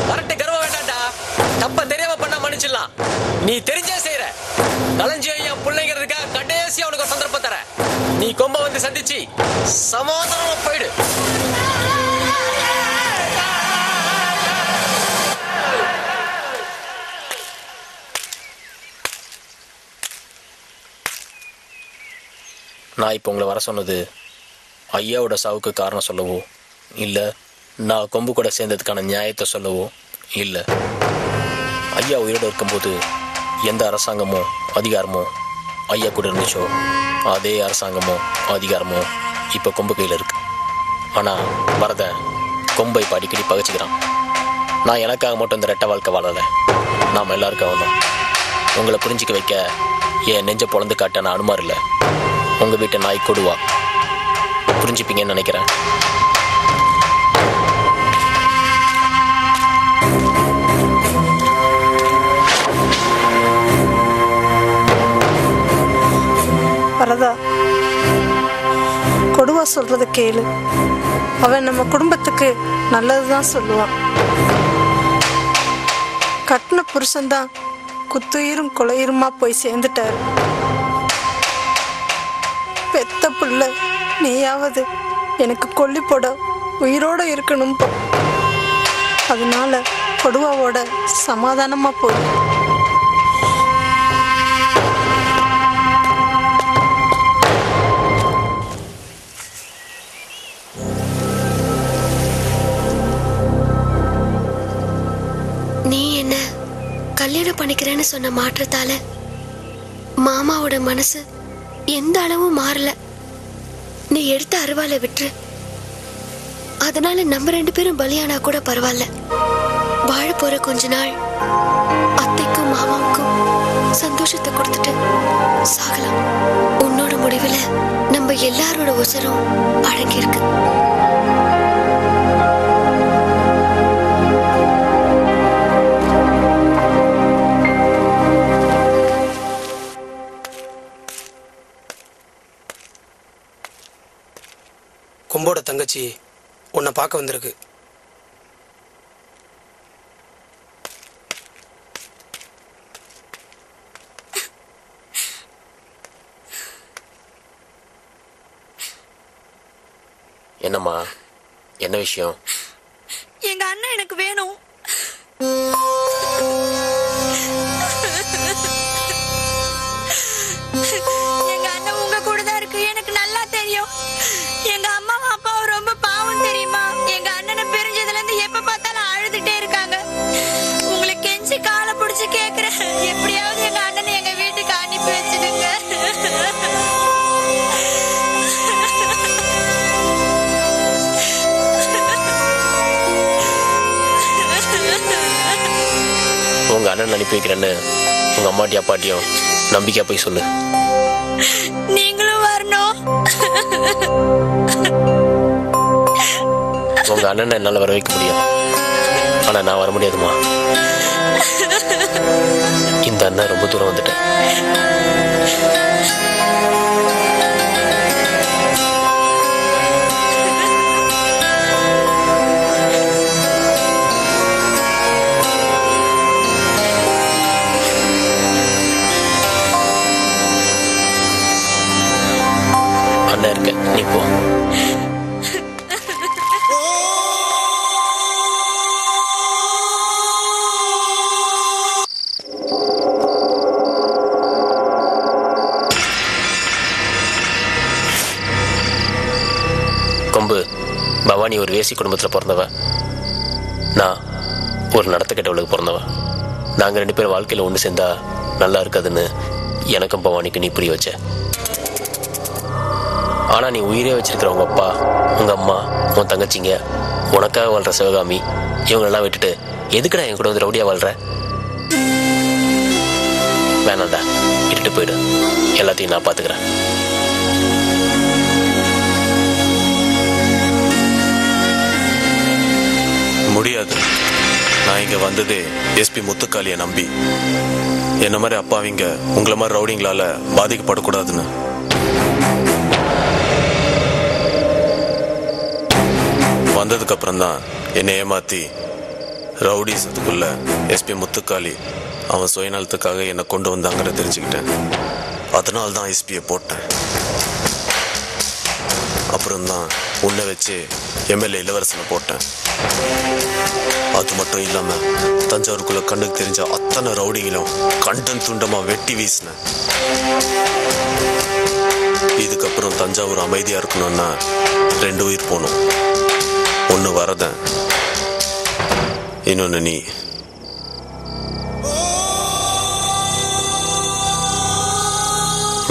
Correct கர்வம் வேண்டாம்டா. தப்ப தெரியாம பண்ணா மன்னிச்சிடலாம். நீ தெரிஞ்சே செய்யற. களஞ்சியம் என் பிள்ளைங்கிறதுக்காக கடைசி அவனுக்கு ஒரு சந்தர்ப்பம் தர. நீ கொம்ப வந்து சந்திச்சு சமாதானமா போயிடு. நான் இப்போ உங்களை வர சொன்னது ஐயாவோட சாவுக்கு காரணம் சொல்லவோ இல்லை நான் கொம்பு கூட சேர்ந்ததுக்கான நியாயத்தை சொல்லவோ இல்லை. ஐயா உயிரோடு இருக்கும்போது எந்த அரசாங்கமோ அதிகாரமோ ஐயா கூட இருந்துச்சோ அதே அரசாங்கமோ அதிகாரமோ இப்போ கொம்பு கையில் இருக்கு. ஆனால் வரதன் கொம்பை இப்போ அடிக்கடி பகைச்சிக்கிறான். நான் எனக்காக மட்டும் இந்த ரெட்டை வாழ்க்கை வாழலை, நாம் எல்லாருக்காக தான். உங்களை புரிஞ்சிக்க வைக்க என் நெஞ்ச பொழந்து காட்ட நான் அனுமார் இல்லை. உங்கள் வீட்டை நாய் கொடுவா. புரிஞ்சுப்பீங்கன்னு நினைக்கிறேன். வரதா, கொடுவா சொல்றத கேளு. அவன் நம்ம குடும்பத்துக்கு நல்லதுதான் சொல்லுவான். கட்டின புருஷன்தான் குத்துயிரும் கொலையுருமா போய் சேர்ந்துட்டாரு. பெத்த புள்ள நீயாவது எனக்கு கொல்லி போட உயிரோட இருக்கணும். அதனால கொடுவாவோட சமாதானமா போய். நீ என்ன கல்யாணம் பண்ணிக்கிறேன்னு சொன்ன மாற்றத்தால மாமாவோட மனசு எந்த அளவும் மாறல. நீ எடுத்த அருவாலை விட்டு, அதனால நம்ம 2 பேரும் பலியானா கூட பரவாயில்ல. வாழ போற கொஞ்ச நாள் அத்தைக்கும் மாமாவுக்கும் சந்தோஷத்தை கொடுத்துட்டு சாகலாம். உன்னோட முடிவுல நம்ம எல்லாரோட உசரும் அடங்கி இருக்கு. கொம்போட தங்கச்சி உன்னை பார்க்க வந்திருக்கு. என்னம்மா, என்ன விஷயம்? எங்க அண்ணன் எனக்கு வேணும். எங்க அண்ணன் உங்க கூட தான் இருக்கு, எனக்கு நல்லா தெரியும். எங்க அம்மா அப்பாவும் ரொம்ப பாவம் தெரியுமா? எங்க அண்ணனை பிரிஞ்சதுல இருந்து எப்ப பார்த்தாலும் அழுதுட்டே இருக்காங்க. உங்களை கெஞ்சி காலை பிடிச்சு கேக்குறேன், எப்படியாவது எங்க அண்ணனை எங்க வீட்டுக்கு அனுப்பி வச்சிடுங்க. உங்க அண்ணன் அனுப்பி வைக்கிறேன்னு உங்க அம்மாட்டி அப்பாட்டியும் நம்பிக்கையா போய் சொல்லு. நீங்களும் வரணும். உங்க அண்ணனை என்னால வர வைக்க முடியும், ஆனா நான் வர முடியாதுமா. இந்த அண்ணன் ரொம்ப தூரம் வந்துட்டேன். அண்ணன் இருக்க, நீ போ. கொம்பு, பவானி ஒரு வேசி குடும்பத்தில் பிறந்தவ, நான் ஒரு நடத்த கெட்டவளுக்கு பிறந்தவன். நாங்கள் 2 பேரும் வாழ்க்கையில் ஒன்று சேர்ந்தா நல்லா இருக்காதுன்னு எனக்கும் பவானிக்கு நீ புரிய வச்ச. ஆனால் நீ உயிரே வச்சிருக்கிற உங்கள் அப்பா, உங்கள் அம்மா, உன் தங்கச்சிங்க, உனக்காக வாழ்கிற சிவகாமி, இவங்களெல்லாம் விட்டுட்டு எதுக்குடா என் கூட வந்து ரவுடியாக வாழ்கிற? வேணாண்டா, இட்டுட்டு போயிடு. எல்லாத்தையும் நான் பார்த்துக்கிறேன். முடியாது. நான் இங்கே வந்ததே எஸ்பி முத்துக்காளியை நம்பி. என்ன மாதிரி அப்பாவிங்க உங்களை மாதிரி ரவுடிங்களால பாதிக்கப்படக்கூடாதுன்னு. வந்ததுக்கு அப்புறம் தான் என்னை ஏமாத்தி ரவுடிசத்துக்குள்ள எஸ்பி முத்துக்காளி அவன் சுயநலத்துக்காக என்னை கொண்டு வந்தாங்கன்னு தெரிஞ்சுக்கிட்டேன். அதனால தான் எஸ்பியை போட்டேன். அப்புறம்தான் உன்னை வச்சு எம்எல்ஏ இளவரசனை போட்டேன். அது மட்டும் இல்லாம தஞ்சாவூருக்குள்ள கண்ணுக்கு தெரிஞ்ச அத்தனை ரவுடிகளும் கண்டன் துண்டமா வெட்டி வீசினேன். இதுக்கப்புறம் தஞ்சாவூர் அமைதியா இருக்கணும்னா 2 உயிர் போகணும். ஒன்று வரதன், இன்னொன்று நீ.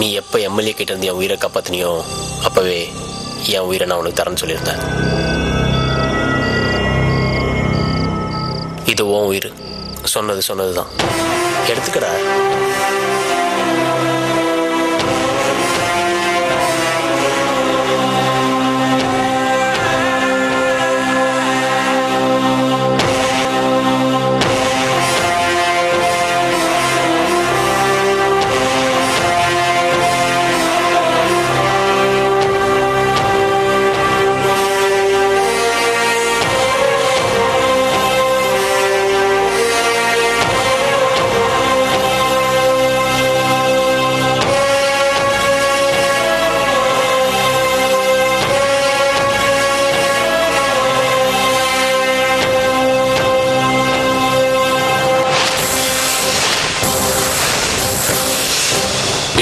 நீ எப்போ எம்எல்ஏ கிட்ட இருந்து என் உயிரை காப்பாத்தினியோ அப்பவே என் உயிரை நான் உனக்கு தரேன்னு சொல்லியிருந்தேன். இது உன் உயிர். சொன்னதுதான் எடுத்துக்கடா.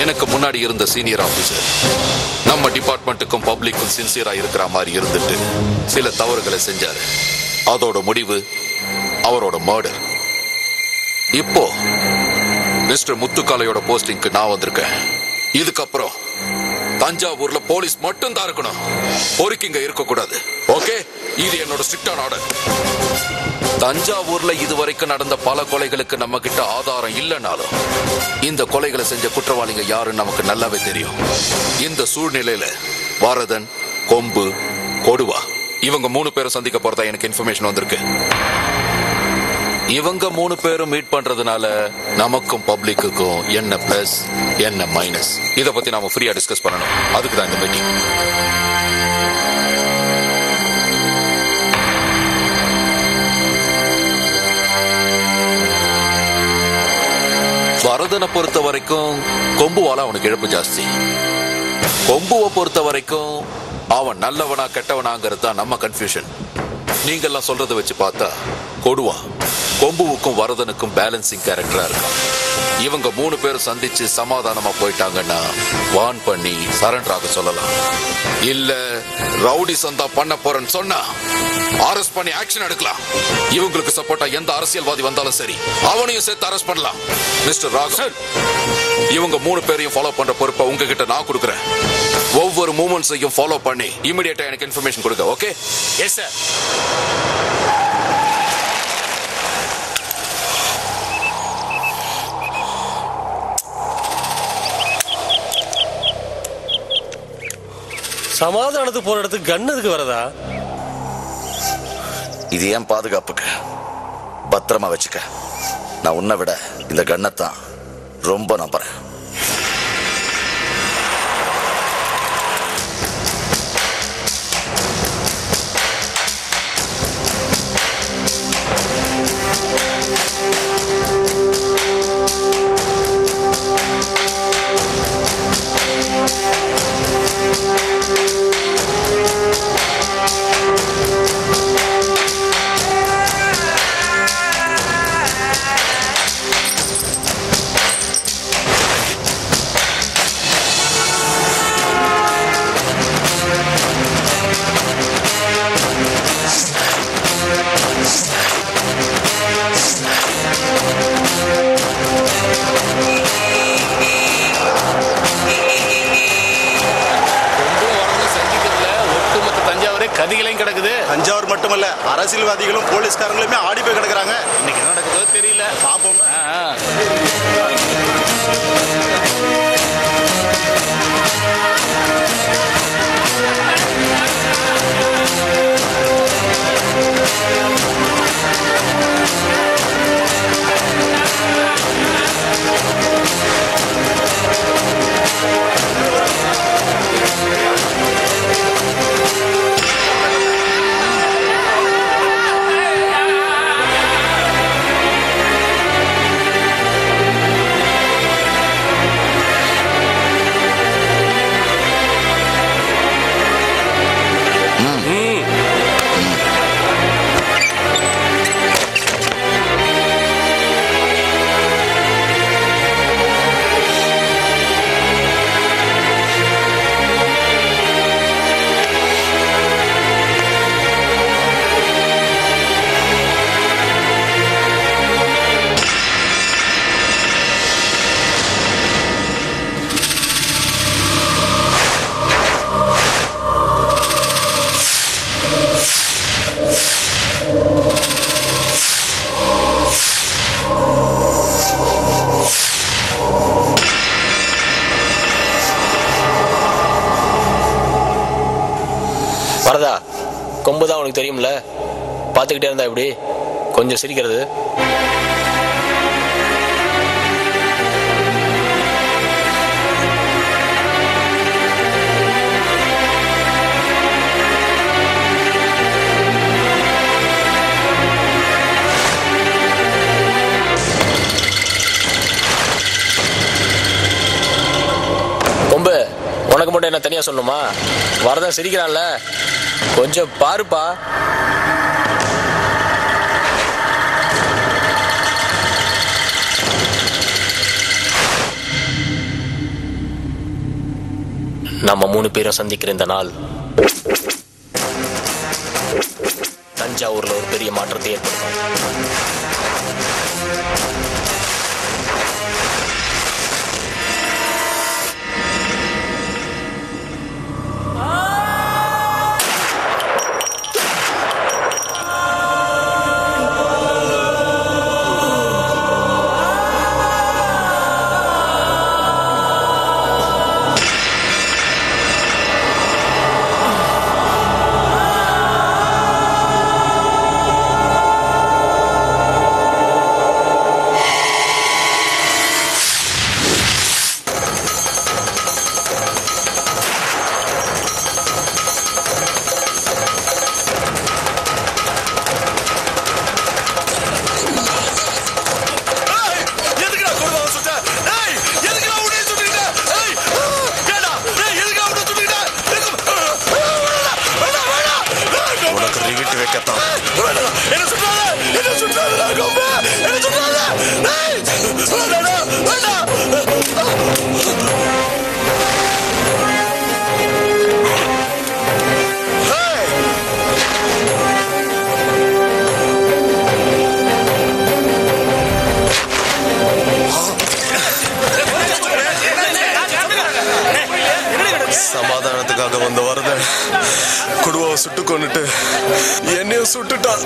எனக்கு முன்னாடி இருந்த சீனியர் ஆபீசர் நம்ம டிபார்ட்மெண்ட்டுக்கும் பப்ளிக்கும் சின்சியரா இருக்கிற மாதிரி இருந்துட்டு சில தவறுகளை செஞ்சாரு. அதோட முடிவு அவரோட மர்டர். இப்போ மிஸ்டர் முத்துக்காளையோட போஸ்டிங்க்கு நான் வந்திருக்கேன். இதுக்கப்புறம் தஞ்சாவூர்ல போலீஸ் மட்டும் தான் இருக்கணும், பொறுக்கிங்க இருக்க கூடாது. ஓகே, இது என்னோட ஸ்ட்ரிக்டான ஆர்டர். தஞ்சாவூர்ல இதுவரைக்கும் நடந்த பல கொலைகளுக்கு நம்ம கிட்ட ஆதாரம் இல்லைனாலும் இந்த கொலைகளை செஞ்ச குற்றவாளிங்க யாருன்னு நமக்கு நல்லாவே தெரியும். இந்த சூழ்நிலையில வரதன், கொம்பு, கொடுவா இவங்க 3 பேரும் சந்திக்க போறதா எனக்கு இன்ஃபர்மேஷன் வந்திருக்கு. இவங்க 3 பேரும் மீட் பண்றதுனால நமக்கும் பப்ளிக்குக்கும் என்ன பிளஸ் என்ன மைனஸ் இத பத்தி நாம ஃப்ரீயா டிஸ்கஸ் பண்ணணும். அதுக்கு தான் இந்த மீட்டிங். வரதனை பொறுத்த வரைக்கும் கொம்புவால அவனுக்கு இழப்பு ஜாஸ்தி. கொம்புவை பொறுத்த வரைக்கும் அவன் நல்லவனா கெட்டவனாங்கிறது தான் நம்ம கன்ஃபியூஷன். நீங்கெல்லாம் சொல்றதை வச்சு பார்த்தா கொடுவா கொம்புவுக்கும் வரதனுக்கும் பேலன்சிங் கேரக்டரா இருக்கும். இவங்க 3 பேரும் சந்திச்சு சமாதானமா போயிட்டாங்கன்னா வான் பண்ணி சரண்டர் ஆக சொல்லலாம். இல்ல ரவுடி சந்தா பண்ண போறேன்னு சொன்னா அரெஸ்ட் பண்ணி ஆக்ஷன் எடுக்கலாம். இவங்களுக்கு சப்போர்ட்டா எந்த அரசியல்வாதி வந்தாலும் சரி அவனையும் சேர்த்து அரெஸ்ட் பண்ணலாம். மிஸ்டர் ராகவன், இவங்க 3 பேரையும் ஃபாலோ பண்ற பொறுப்பை உங்ககிட்ட நான் கொடுக்குறேன். ஒவ்வொரு மூவ்மெண்ட்ஸையும் ஃபாலோ பண்ணி இமிடியேட்டா எனக்கு இன்ஃபர்மேஷன் கொடுங்க. ஓகே? Yes sir. சமாதானத்துக்கு போற இடத்துக்கு கன் எதுக்கு வரதா? இது ஏன் பாதுகாப்புக்கு. பத்திரமா வச்சுக்க. நான் உன்னை விட இந்த கண்ணத்தான் ரொம்ப நம்புறேன். கதிகளையும் கிடக்குது. தஞ்சாவூர் மட்டுமல்ல, அரசியல்வாதிகளும் போலீஸ்காரங்களுமே ஆடி போய் கிடக்குறாங்க. இன்னைக்கு என்ன நடக்குதோ தெரியல. பாப்போம். கொம்பு தான் உனக்கு தெரியும்ல, பார்த்துக்கிட்டே இருந்தா இப்படி கொஞ்சம் சிரிக்கிறது. கொம்பு, உனக்கு மட்டும் என்ன தனியா சொல்லணுமா? வரதான் சிரிக்கிறான்ல, கொஞ்சம் பாருப்பா. நம்ம 3 பேரும் சந்திக்கிற இந்த நாள் தஞ்சாவூர்ல ஒரு பெரிய மாற்றத்தை ஏற்படுத்தும். சமாதானத்துக்காக வந்த வரத குடுவாவை சுட்டு கொண்டுட்டு என்னையும் சுட்டுட்டான்.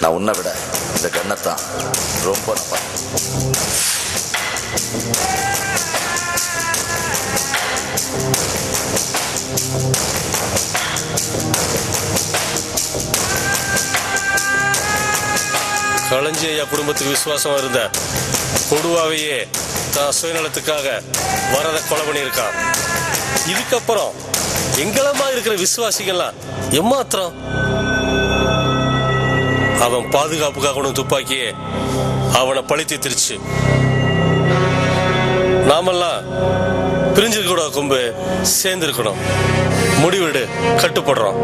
நான் உன்னை விட இந்த கண்ணத்தான் ரொம்ப நம்புறேன். களஞ்சி ஐயா குடும்பத்துக்கு விசுவாசமா இருந்த கொடுவாவையே தான் சுயநலத்துக்காக வரத கொலை பண்ணியிருக்கான். இதுக்கப்புறம் எங்களமா இருக்கிற விசுவாசிகள்லாம் எம்மாத்திரம்? அவன் பாதுகாப்புக்காக கொண்டு துப்பாக்கியே அவனை பழித்து திருச்சு. நாமெல்லாம் பிரிஞ்சிருக்க கூடாது, கொம்பு சேர்ந்திருக்கணும். முடிவெடு, கட்டுப்படுறோம்.